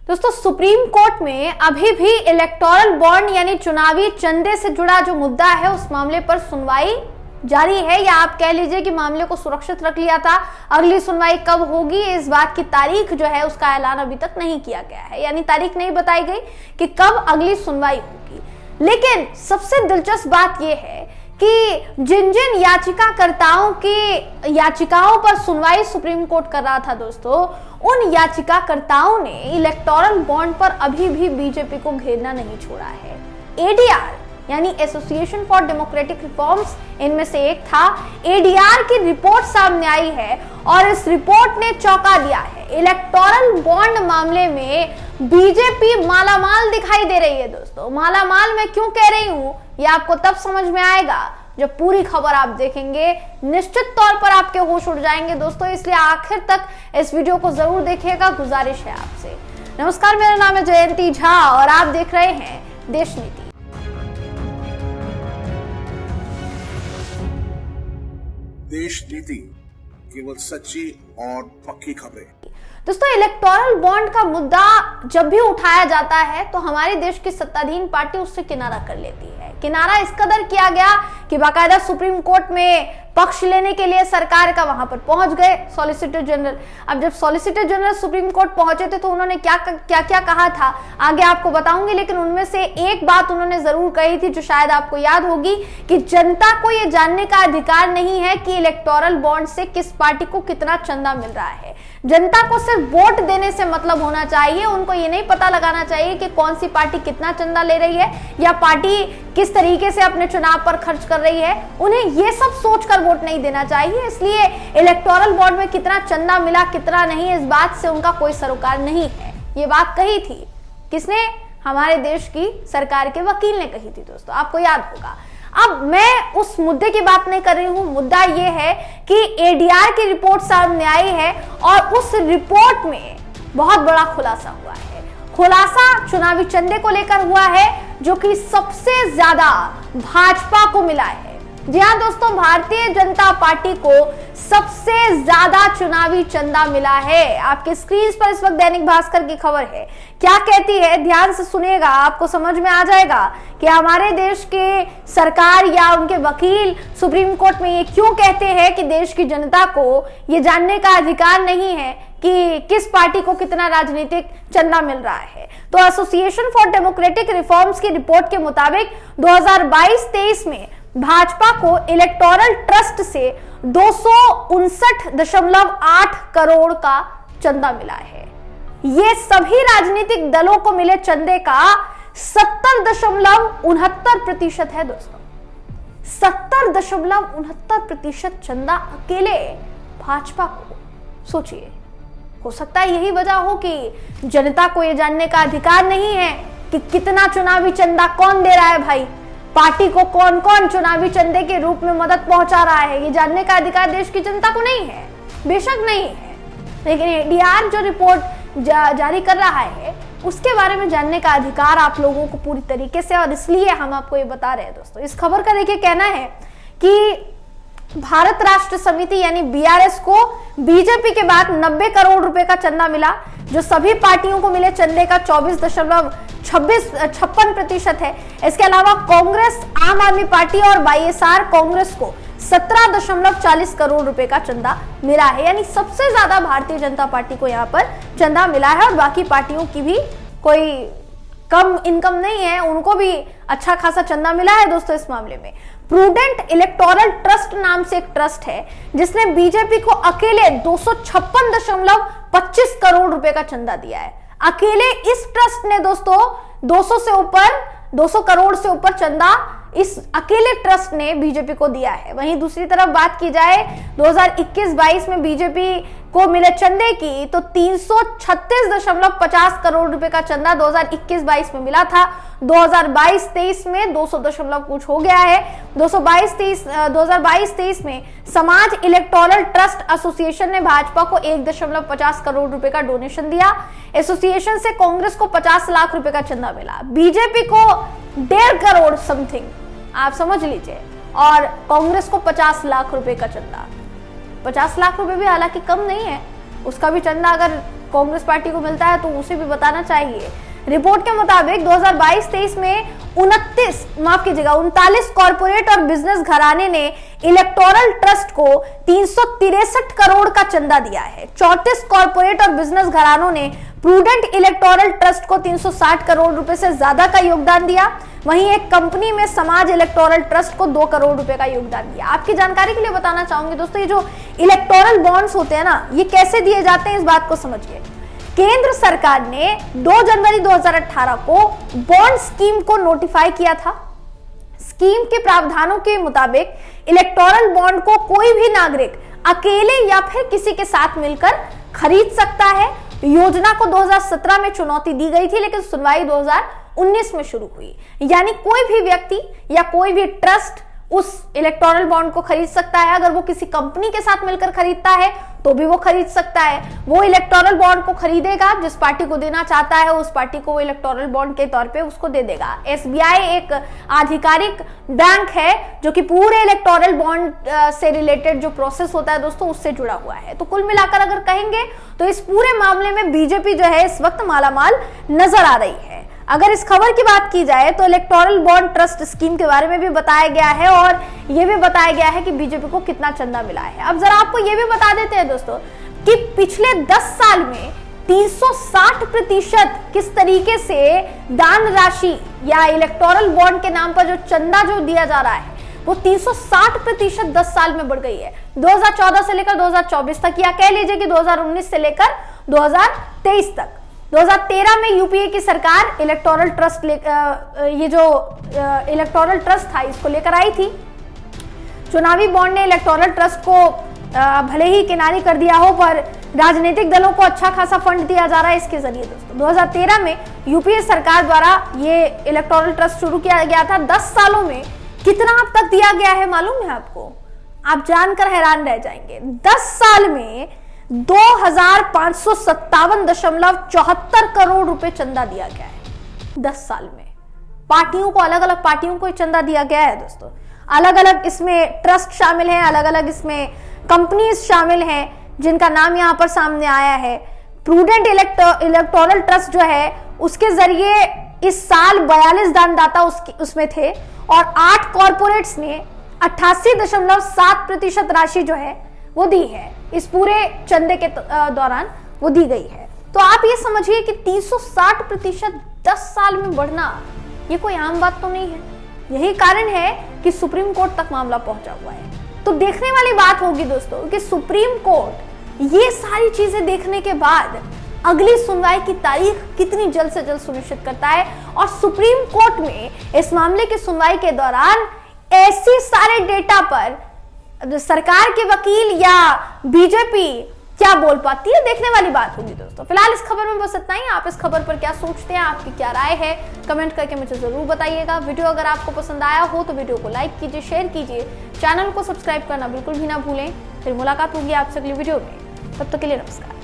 दोस्तों supreme court में अभी भी इलेक्टोरल बॉन्ड यानी चुनावी चंदे से जुड़ा जो मुद्दा है उस मामले पर सुनवाई जारी है, या आप कह लीजिए कि मामले को सुरक्षित रख लिया था। अगली सुनवाई कब होगी इस बात की तारीख जो है उसका ऐलान अभी तक नहीं किया गया है, यानी तारीख नहीं बताई गई कि कब अगली सुनवाई होगी। लेकिन सबसे दिलचस्प बात यह है कि जिन जिन याचिकाकर्ताओं की याचिकाओं पर सुनवाई सुप्रीम कोर्ट कर रहा था दोस्तों, उन याचिकाकर्ताओं ने इलेक्टोरल बॉन्ड पर अभी भी बीजेपी को घेरना नहीं छोड़ा है। एडीआर यानी एसोसिएशन फॉर डेमोक्रेटिक रिफॉर्म्स इनमें से एक था। एडीआर की रिपोर्ट सामने आई है और इस रिपोर्ट ने चौंका दिया है। इलेक्टोरल बॉन्ड मामले में बीजेपी मालामाल दिखाई दे रही है दोस्तों। मालामाल मैं क्यों कह रही हूं ये आपको तब समझ में आएगा जब पूरी खबर आप देखेंगे। निश्चित तौर पर आपके होश उड़ जाएंगे दोस्तों, इसलिए आखिर तक इस वीडियो को जरूर देखिएगा, गुजारिश है आपसे। नमस्कार, मेरा नाम है जयंती झा और आप देख रहे हैं देश नीति। देश नीति, केवल सच्ची और पक्की खबरें। दोस्तों इलेक्टोरल बॉन्ड का मुद्दा जब भी उठाया जाता है तो हमारे देश की सत्ताधीन पार्टी उससे किनारा कर लेती है। किनारा इस कदर किया गया कि बाकायदा सुप्रीम कोर्ट में पक्ष लेने के लिए सरकार का वहां पर पहुंच गए सॉलिसिटर जनरल। अब जब सॉलिसिटर जनरल सुप्रीम कोर्ट पहुंचे थे तो उन्होंने क्या कहा था आगे आपको बताऊंगी, लेकिन उनमें से एक बात उन्होंने जरूर कही थी जो शायद आपको याद होगी कि जनता को यह जानने का अधिकार नहीं है कि इलेक्टोरल बॉन्ड से किस पार्टी को कितना चंदा मिल रहा है। जनता को सिर्फ वोट देने से मतलब होना चाहिए, उनको ये नहीं पता लगाना चाहिए कि कौन सी पार्टी कितना चंदा ले रही है या पार्टी किस तरीके से अपने चुनाव पर खर्च कर रही है। उन्हें ये सब सोचकर वोट नहीं देना चाहिए। इसलिए इलेक्टोरल बॉन्ड में कितना चंदा मिला कितना नहीं, इस बात से उनका कोई सरोकार नहीं है। ये बात कही थी किसने? हमारे देश की सरकार के वकील ने कही थी दोस्तों, आपको याद होगा। अब मैं उस मुद्दे की बात नहीं कर रही हूं, मुद्दा यह है कि एडीआर की रिपोर्ट सामने आई है और उस रिपोर्ट में बहुत बड़ा खुलासा हुआ है। खुलासा चुनावी चंदे को लेकर हुआ है जो कि सबसे ज्यादा भाजपा को मिला है। जी हाँ दोस्तों, भारतीय जनता पार्टी को सबसे ज्यादा चुनावी चंदा मिला है। आपके स्क्रीन पर इस वक्त दैनिक भास्कर की खबर है। क्या कहती है ध्यान से सुनिएगा, आपको समझ में आ जाएगा कि हमारे देश के सरकार या उनके वकील सुप्रीम कोर्ट में ये क्यों कहते हैं कि देश की जनता को ये जानने का अधिकार नहीं है कि किस पार्टी को कितना राजनीतिक चंदा मिल रहा है। तो एसोसिएशन फॉर डेमोक्रेटिक रिफॉर्म्स की रिपोर्ट के मुताबिक 2022-23 में भाजपा को इलेक्टोरल ट्रस्ट से 259.8 करोड़ का चंदा मिला है। ये सभी राजनीतिक दलों को मिले चंदे का 70.69% है दोस्तों। 70.69% चंदा अकेले भाजपा को। सोचिए, हो सकता है यही वजह हो कि जनता को यह जानने का अधिकार नहीं है कि कितना चुनावी चंदा कौन दे रहा है। भाई पार्टी को कौन कौन चुनावी चंदे के रूप में मदद पहुंचा रहा है, ये जानने का अधिकार देश की जनता को नहीं है, बेशक नहीं है। लेकिन एडीआर जो रिपोर्ट जारी कर रहा है उसके बारे में जानने का अधिकार आप लोगों को पूरी तरीके से, और इसलिए हम आपको ये बता रहे हैं दोस्तों। इस खबर का देखिए कहना है कि भारत राष्ट्र समिति यानी बीआरएस को बीजेपी के बाद 90 करोड़ रुपए का चंदा मिला, जो सभी पार्टियों को मिले चंदे का 24.56% है। इसके अलावा कांग्रेस, आम आदमी पार्टी और वाईएसआर कांग्रेस को 17.40 करोड़ रुपए का चंदा मिला है। यानी सबसे ज्यादा भारतीय जनता पार्टी को यहाँ पर चंदा मिला है और बाकी पार्टियों की भी कोई कम इनकम नहीं है, उनको भी अच्छा खासा चंदा मिला है दोस्तों। इस मामले में प्रूडेंट इलेक्टोरल ट्रस्ट नाम से एक ट्रस्ट है जिसने बीजेपी को अकेले 256.25 करोड़ रुपए का चंदा दिया है। अकेले इस ट्रस्ट ने दोस्तों 200 करोड़ से ऊपर चंदा इस अकेले ट्रस्ट ने बीजेपी को दिया है। वहीं दूसरी तरफ बात की जाए 2021-22 में बीजेपी को मिले चंदे की तो 336.50 करोड़ रुपए का चंदा 2021-22 में मिला था। 2022-23 में 200 कुछ हो गया है। 2022-23 में समाज इलेक्टोरल ट्रस्ट एसोसिएशन ने भाजपा को 1.50 करोड़ रुपए का डोनेशन दिया। एसोसिएशन से कांग्रेस को 50 लाख रुपए का चंदा मिला, बीजेपी को 1.5 करोड़ समथिंग आप समझ लीजिए, और कांग्रेस को 50 लाख रुपए का चंदा। 50 लाख रुपए भी हालांकि कम नहीं है, उसका भी चंदा अगर कांग्रेस पार्टी को मिलता है तो उसे भी बताना चाहिए। रिपोर्ट के मुताबिक 2022-23 में 39 कॉर्पोरेट और बिजनेस घराने ने इलेक्टोरल ट्रस्ट को 363 करोड़ का चंदा दिया है। 34 कॉर्पोरेट और बिजनेस घरानों ने प्रूडेंट इलेक्टोरल ट्रस्ट को 360 करोड़ रुपए से ज्यादा का योगदान दिया। वहीं एक कंपनी में समाज इलेक्टोरल ट्रस्ट को 2 करोड़ रुपए का योगदान दिया। आपकी जानकारी के लिए बताना चाहूंगी दोस्तों, ये जो इलेक्टोरल बॉन्ड्स होते हैं ना, ये कैसे दिए जाते हैं इस बात को समझिए। केंद्र सरकार ने 2 जनवरी 2018 को बॉन्ड स्कीम को नोटिफाई किया था। स्कीम के प्रावधानों के मुताबिक इलेक्टोरल बॉन्ड को कोई भी नागरिक अकेले या फिर किसी के साथ मिलकर खरीद सकता है। योजना को 2017 में चुनौती दी गई थी, लेकिन सुनवाई 2019 में शुरू हुई। यानी कोई भी व्यक्ति या कोई भी ट्रस्ट उस इलेक्टोरल बॉन्ड को खरीद सकता है। अगर वो किसी कंपनी के साथ मिलकर खरीदता है तो भी वो खरीद सकता है। वो इलेक्टोरल बॉन्ड को खरीदेगा, जिस पार्टी को देना चाहता है उस पार्टी को वो इलेक्टोरल बॉन्ड के तौर पे उसको दे देगा। एसबीआई एक आधिकारिक बैंक है जो कि पूरे इलेक्टोरल बॉन्ड से रिलेटेड जो प्रोसेस होता है दोस्तों, उससे जुड़ा हुआ है। तो कुल मिलाकर अगर कहेंगे तो इस पूरे मामले में बीजेपी जो है इस वक्त मालामाल नजर आ रही है। अगर इस खबर की बात की जाए तो इलेक्टोरल बॉन्ड ट्रस्ट स्कीम के बारे में भी बताया गया है और यह भी बताया गया है कि बीजेपी को कितना चंदा मिला है। अब जरा आपको यह भी बता देते हैं दोस्तों कि पिछले 10 साल में 360% किस तरीके से दान राशि या इलेक्टोरल बॉन्ड के नाम पर जो चंदा जो दिया जा रहा है वो 360% 10 साल में बढ़ गई है। 2014 से लेकर 2024 तक, या कह लीजिए कि 2019 से लेकर 2023 तक। 2013 में यूपीए की सरकार इलेक्टोरल ट्रस्ट ये जो इलेक्टोरल ट्रस्ट था इसको लेकर आई थी। चुनावी बॉन्ड ने इलेक्टोरल ट्रस्ट को भले ही किनारे कर दिया हो, पर राजनीतिक दलों को अच्छा खासा फंड दिया जा रहा है इसके जरिए दोस्तों। 2013 में यूपीए सरकार द्वारा ये इलेक्टोरल ट्रस्ट शुरू किया गया था। 10 सालों में कितना अब तक दिया गया है मालूम है आपको? आप जानकर हैरान रह जाएंगे। 10 साल में 2557.74 करोड़ रुपए चंदा दिया गया है। 10 साल में पार्टियों को, अलग अलग पार्टियों को चंदा दिया गया है दोस्तों। अलग अलग इसमें ट्रस्ट शामिल हैं, अलग अलग इसमें कंपनीज शामिल हैं जिनका नाम यहां पर सामने आया है। प्रूडेंट इलेक्टोरल ट्रस्ट जो है उसके जरिए इस साल 42 दानदाता उसमें थे और 8 कॉर्पोरेट्स ने 88.7% राशि जो है वो दी है। इस पूरे चंदे के दौरान वो दी गई है। तो आप ये समझिए कि 360% 10 साल में बढ़ना ये कोई आम बात तो नहीं है। यही कारण है कि सुप्रीम कोर्ट तक मामला पहुंचा हुआ है। तो देखने वाली बात होगी दोस्तों कि सुप्रीम कोर्ट ये सारी चीजें देखने के बाद अगली सुनवाई की तारीख कितनी जल्द से जल्द सुनिश्चित करता है और सुप्रीम कोर्ट में इस मामले की सुनवाई के दौरान ऐसे सारे डेटा पर सरकार के वकील या बीजेपी क्या बोल पाती है, देखने वाली बात होगी दोस्तों। फिलहाल इस खबर में बस इतना ही। आप इस खबर पर क्या सोचते हैं, आपकी क्या राय है, कमेंट करके मुझे जरूर बताइएगा। वीडियो अगर आपको पसंद आया हो तो वीडियो को लाइक कीजिए, शेयर कीजिए, चैनल को सब्सक्राइब करना बिल्कुल भी ना भूलें। फिर मुलाकात होगी आपसे अगली वीडियो में। तब तक के लिए नमस्कार।